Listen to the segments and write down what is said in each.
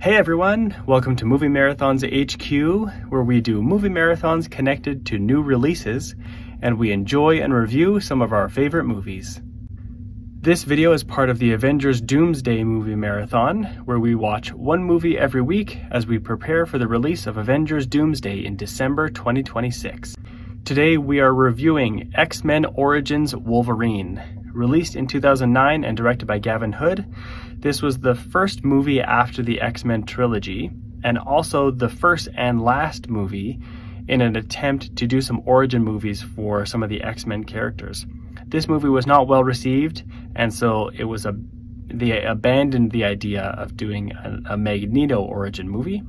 Hey everyone, welcome to Movie Marathons HQ, where we do movie marathons connected to new releases, and we enjoy and review some of our favorite movies. This video is part of the Avengers Doomsday movie marathon, where we watch one movie every week as we prepare for the release of Avengers Doomsday in December 2026. Today we are reviewing X-Men Origins Wolverine. Released in 2009 and directed by Gavin Hood, this was the first movie after the X-Men trilogy, and also the first and last movie in an attempt to do some origin movies for some of the X-Men characters. This movie was not well received, and so they abandoned the idea of doing a Magneto origin movie.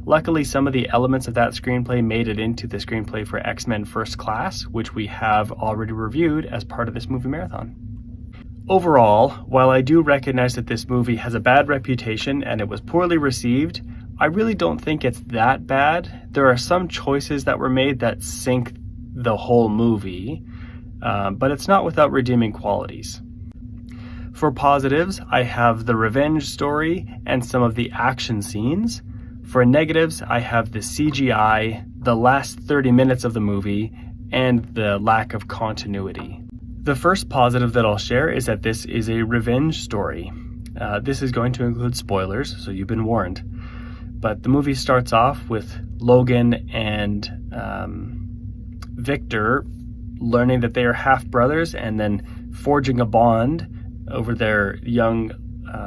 Luckily, some of the elements of that screenplay made it into the screenplay for X-Men First Class, which we have already reviewed as part of this movie marathon. Overall, while I do recognize that this movie has a bad reputation and it was poorly received, I really don't think it's that bad. There are some choices that were made that sink the whole movie, but it's not without redeeming qualities. For positives, I have the revenge story and some of the action scenes. For negatives, I have the CGI, the last 30 minutes of the movie, and the lack of continuity. The first positive that I'll share is that this is a revenge story. This is going to include spoilers, so you've been warned. But the movie starts off with Logan and Victor learning that they are half-brothers and then forging a bond over their young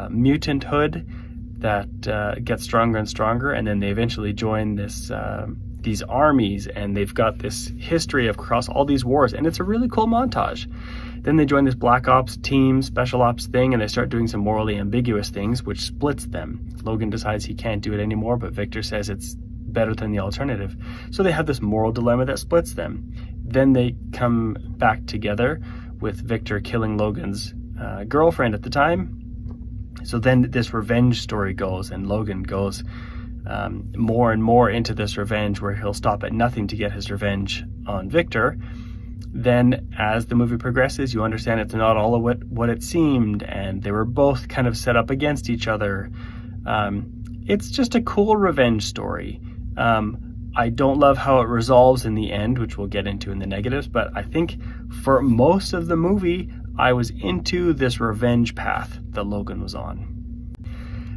mutanthood that gets stronger and stronger, and then they eventually join these armies, and they've got this history across all these wars, and it's a really cool montage. Then they join this Black Ops team, Special Ops thing, and they start doing some morally ambiguous things, which splits them. Logan decides he can't do it anymore, but Victor says it's better than the alternative. So they have this moral dilemma that splits them. Then they come back together with Victor killing Logan's girlfriend at the time. So then this revenge story goes, and Logan goes more and more into this revenge, where he'll stop at nothing to get his revenge on Victor. Then as the movie progresses, you understand it's not all of what it seemed, and they were both kind of set up against each other. It's just a cool revenge story. I don't love how it resolves in the end, which we'll get into in the negatives, but I think for most of the movie, I was into this revenge path that Logan was on.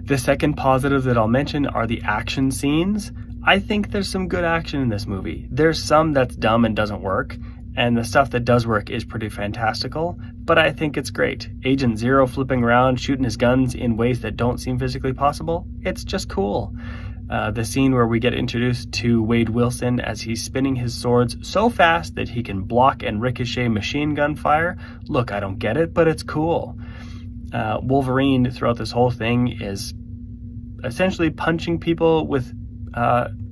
The second positive that I'll mention are the action scenes. I think there's some good action in this movie. There's some that's dumb and doesn't work, and the stuff that does work is pretty fantastical, but I think it's great. Agent Zero flipping around, shooting his guns in ways that don't seem physically possible, it's just cool. The scene where we get introduced to Wade Wilson as he's spinning his swords so fast that he can block and ricochet machine gun fire. Look, I don't get it, but it's cool. Wolverine throughout this whole thing is essentially punching people with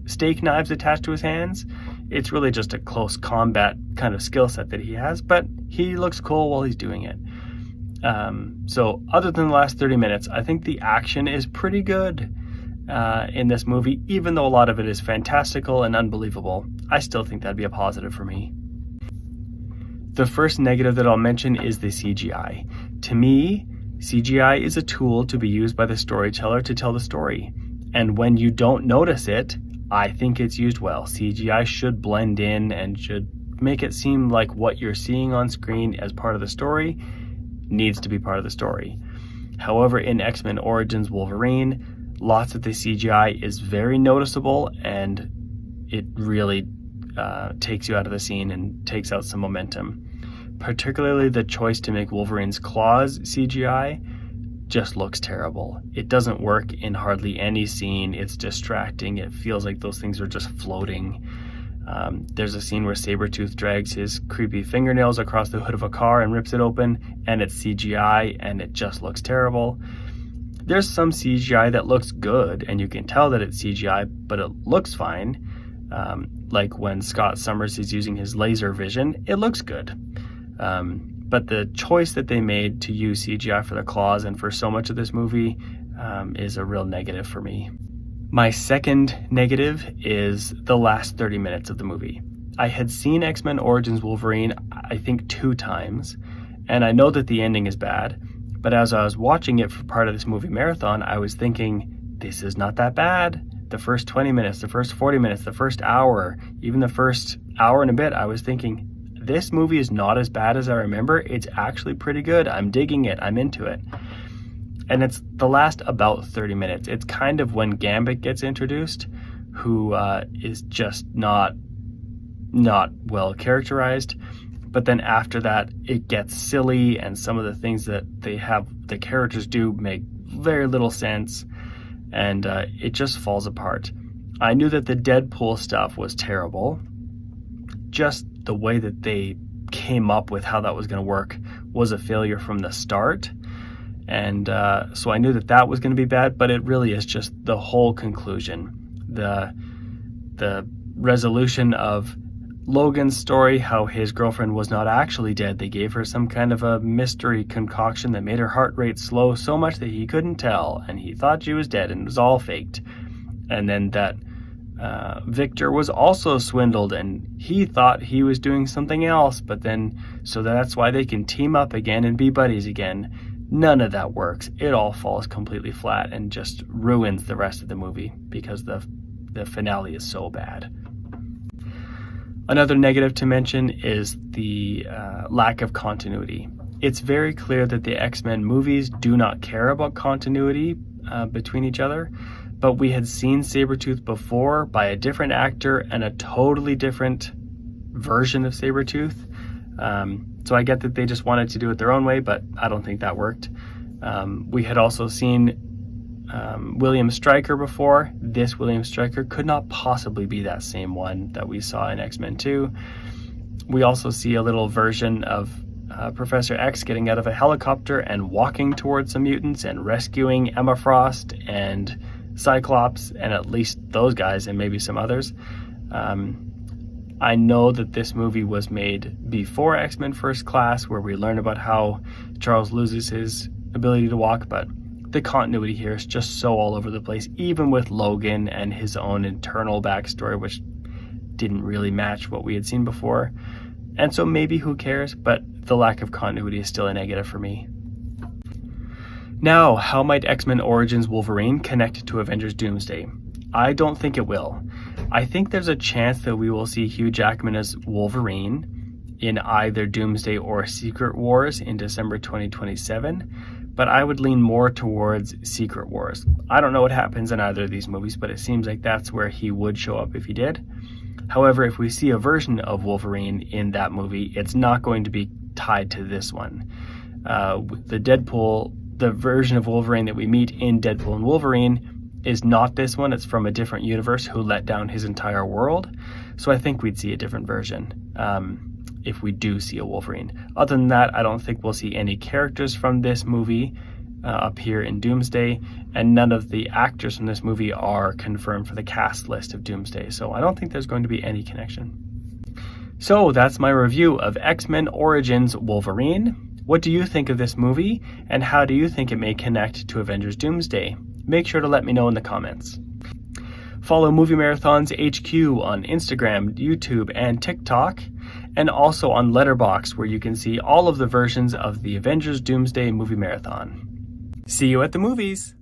steak knives attached to his hands. It's really just a close combat kind of skill set that he has, but he looks cool while he's doing it. So other than the last 30 minutes, I think the action is pretty good in this movie. Even though a lot of it is fantastical and unbelievable, I still think that'd be a positive for me. The first negative that I'll mention is the CGI. To me, CGI is a tool to be used by the storyteller to tell the story. And when you don't notice it, I think it's used well. CGI should blend in and should make it seem like what you're seeing on screen as part of the story needs to be part of the story. However, in X-Men Origins Wolverine, lots of the CGI is very noticeable, and it really takes you out of the scene and takes out some momentum. Particularly the choice to make Wolverine's claws CGI just looks terrible. It doesn't work in hardly any scene. It's distracting. It feels like those things are just floating. There's a scene where Sabretooth drags his creepy fingernails across the hood of a car and rips it open, and it's CGI, and it just looks terrible. There's some CGI that looks good, and you can tell that it's CGI, but it looks fine. Like when Scott Summers is using his laser vision, it looks good. But the choice that they made to use CGI for the claws and for so much of this movie is a real negative for me. My second negative is the last 30 minutes of the movie. I had seen X-Men Origins Wolverine, I think 2 times, and I know that the ending is bad, but as I was watching it for part of this movie marathon, I was thinking, this is not that bad. The first 20 minutes, the first 40 minutes, the first hour, even the first hour and a bit, I was thinking, this movie is not as bad as I remember. It's actually pretty good. I'm digging it. I'm into it. And it's the last about 30 minutes. It's kind of when Gambit gets introduced, who is just not well characterized. But then after that, it gets silly, and some of the things that the characters do make very little sense, and it just falls apart. I knew that the Deadpool stuff was terrible. Just the way that they came up with how that was going to work was a failure from the start. And so I knew that that was going to be bad, but it really is just the whole conclusion. The resolution of Logan's story, how his girlfriend was not actually dead. They gave her some kind of a mystery concoction that made her heart rate slow so much that he couldn't tell, and he thought she was dead, and it was all faked. And then that Victor was also swindled, and he thought he was doing something else, but then, so that's why they can team up again and be buddies again. None of that works. It all falls completely flat and just ruins the rest of the movie because the finale is so bad. Another negative to mention is the lack of continuity. It's very clear that the X-Men movies do not care about continuity between each other, but we had seen Sabretooth before by a different actor and a totally different version of Sabretooth. So I get that they just wanted to do it their own way, but I don't think that worked. We had also seen William Stryker before. This William Stryker could not possibly be that same one that we saw in X-Men 2. We also see a little version of Professor X getting out of a helicopter and walking towards some mutants and rescuing Emma Frost and Cyclops, and at least those guys and maybe some others. I know that this movie was made before X-Men First Class, where we learn about how Charles loses his ability to walk, but the continuity here is just so all over the place, even with Logan and his own internal backstory, which didn't really match what we had seen before. And so maybe who cares, but the lack of continuity is still a negative for me. Now, how might X-Men Origins Wolverine connect to Avengers Doomsday? I don't think it will. I think there's a chance that we will see Hugh Jackman as Wolverine in either Doomsday or Secret Wars in December 2027, but I would lean more towards Secret Wars. I don't know what happens in either of these movies, but it seems like that's where he would show up if he did. However, if we see a version of Wolverine in that movie, it's not going to be tied to this one. The version of Wolverine that we meet in Deadpool and Wolverine is not this one. It's from a different universe who let down his entire world. So I think we'd see a different version if we do see a Wolverine. Other than that, I don't think we'll see any characters from this movie appear in Doomsday, and none of the actors from this movie are confirmed for the cast list of Doomsday. So I don't think there's going to be any connection. So that's my review of X-Men Origins Wolverine. What do you think of this movie, and how do you think it may connect to Avengers Doomsday? Make sure to let me know in the comments. Follow Movie Marathons HQ on Instagram, YouTube, and TikTok, and also on Letterboxd, where you can see all of the versions of the Avengers Doomsday Movie Marathon. See you at the movies!